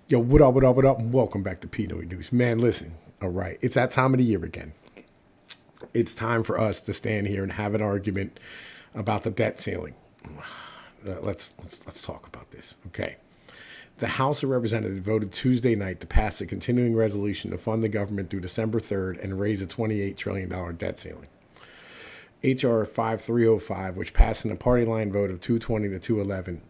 Yo, what up, what up, what up, and welcome back to Pnoid News. Man, listen, all right, it's that time of the year again. It's time for us to stand here and have an argument about the debt ceiling. Let's talk about this, okay? The House of Representatives voted Tuesday night to pass a continuing resolution to fund the government through December 3rd and raise a $28 trillion debt ceiling. H.R. 5305, which passed in a party line vote of 220 to 211,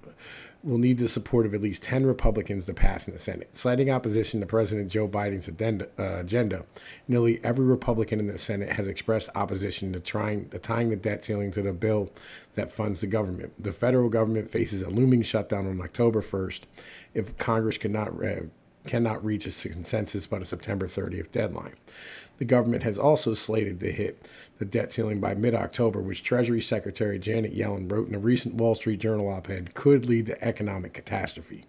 will need the support of at least 10 Republicans to pass in the Senate. Citing opposition to President Joe Biden's agenda, nearly every Republican in the Senate has expressed opposition to tying the debt ceiling to the bill that funds the government. The federal government faces a looming shutdown on October 1st if Congress cannot reach a consensus by the September 30th deadline. The government has also slated to hit the debt ceiling by mid-October, which Treasury Secretary Janet Yellen wrote in a recent Wall Street Journal op-ed could lead to economic catastrophe.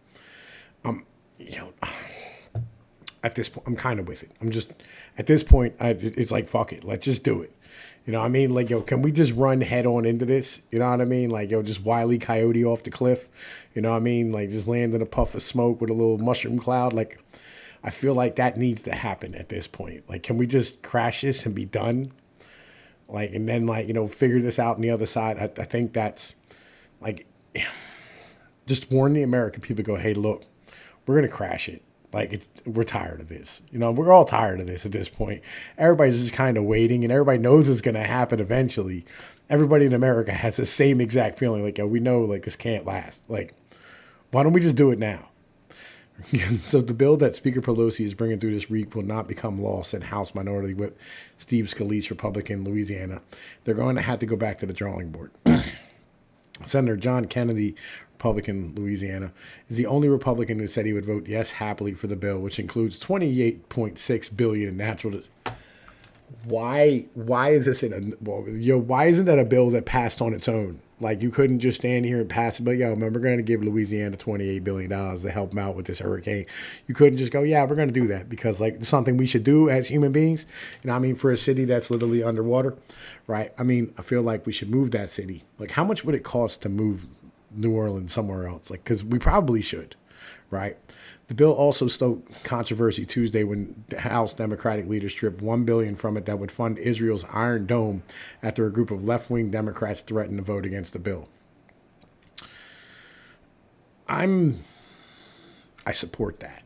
You know, at this point, I'm kind of with it. At this point, it's like, fuck it, let's just do it. You know what I mean? Like, yo, can we just run head on into this? You know what I mean? Like, yo, just Wile E. Coyote off the cliff. You know what I mean? Like, just land in a puff of smoke with a little mushroom cloud. Like, I feel like that needs to happen at this point. Like, can we just crash this and be done? Like, and then, like, you know, figure this out on the other side. I think that's, like, just warn the American people, go, hey, look, we're going to crash it. Like, we're tired of this. You know, we're all tired of this at this point. Everybody's just kind of waiting, and everybody knows it's going to happen eventually. Everybody in America has the same exact feeling. Like, yo, we know, like, this can't last. Like, why don't we just do it now? So the bill that Speaker Pelosi is bringing through this week will not become law, said House Minority Whip Steve Scalise, Republican, Louisiana. They're going to have to go back to the drawing board. Senator John Kennedy, Republican, Louisiana, is the only Republican who said he would vote yes happily for the bill, which includes $28.6 billion in natural. Why is this why isn't that a bill that passed on its own? Like, you couldn't just stand here and pass it, but yo, man, we're going to give Louisiana $28 billion to help them out with this hurricane. You couldn't just go, yeah, we're going to do that because, like, it's something we should do as human beings. You know what I mean? For a city that's literally underwater, right? I mean, I feel like we should move that city. Like, how much would it cost to move New Orleans somewhere else? Like, because we probably should, right? The bill also stoked controversy Tuesday when the House Democratic leaders stripped $1 billion from it that would fund Israel's Iron Dome after a group of left-wing Democrats threatened to vote against the bill. I support that.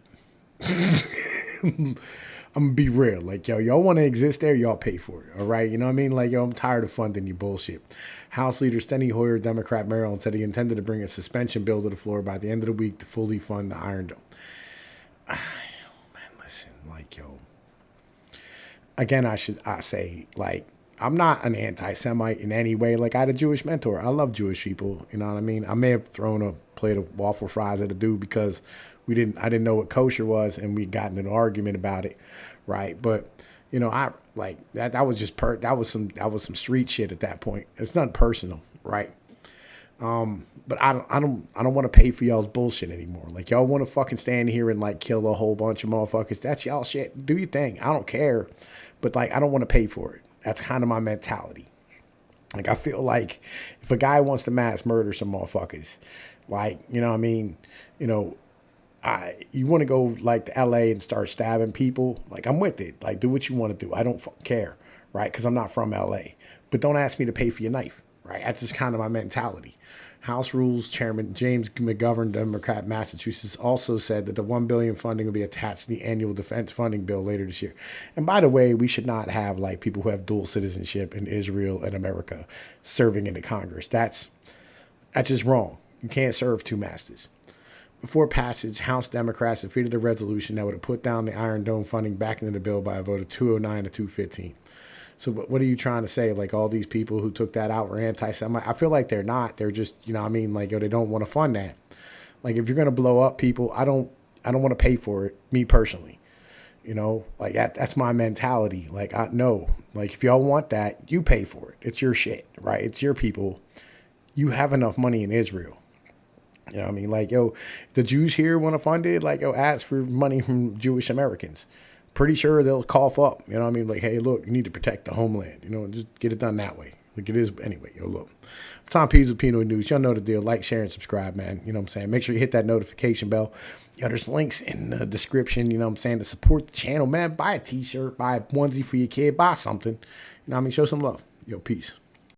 I'm gonna be real. Like, yo, y'all want to exist there, y'all pay for it. All right. You know what I mean? Like, yo, I'm tired of funding you bullshit. House Leader Steny Hoyer, Democrat, Maryland, said he intended to bring a suspension bill to the floor by the end of the week to fully fund the Iron Dome. Man, listen, like, yo, again, I say, like, I'm not an anti-Semite in any way. Like, I had a Jewish mentor. I love Jewish people. You know what I mean? I may have thrown a plate of waffle fries at a dude because I didn't know what kosher was, and we got in an argument about it, right? But, you know, I like that was just that was some street shit at that point. It's nothing personal, right? But I don't want to pay for y'all's bullshit anymore. Like, y'all want to fucking stand here and, like, kill a whole bunch of motherfuckers. That's y'all shit. Do your thing. I don't care. But, like, I don't want to pay for it. That's kind of my mentality. Like, I feel like if a guy wants to mass murder some motherfuckers, like, you know what I mean? You know, you want to go, like, to LA and start stabbing people, like, I'm with it. Like, do what you want to do. I don't care, right? Because I'm not from LA. But don't ask me to pay for your knife, right? That's just kind of my mentality. House Rules Chairman James McGovern, Democrat, Massachusetts, also said that the $1 billion funding will be attached to the annual defense funding bill later this year. And by the way, we should not have, like, people who have dual citizenship in Israel and America serving in the Congress. That's just wrong. You can't serve two masters. Before passage, House Democrats defeated a resolution that would have put down the Iron Dome funding back into the bill by a vote of 209 to 215. So what are you trying to say? Like, all these people who took that out were anti-Semite? I feel like they're not. They're just, you know what I mean? Like, yo, they don't want to fund that. Like, if you're going to blow up people, I don't want to pay for it, me personally. You know, like, that's my mentality. Like, no. Like, if y'all want that, you pay for it. It's your shit, right? It's your people. You have enough money in Israel. You know what I mean? Like, yo, the Jews here want to fund it. Like, yo, ask for money from Jewish Americans. Pretty sure they'll cough up. You know what I mean? Like, hey, look, you need to protect the homeland. You know, just get it done that way. Like, it is. Anyway, yo, look. Tom Pease with Pnoid News. Y'all know the deal. Like, share, and subscribe, man. You know what I'm saying? Make sure you hit that notification bell. Yo, there's links in the description, you know what I'm saying, to support the channel, man. Buy a t-shirt, buy a onesie for your kid, buy something. You know what I mean? Show some love. Yo, peace.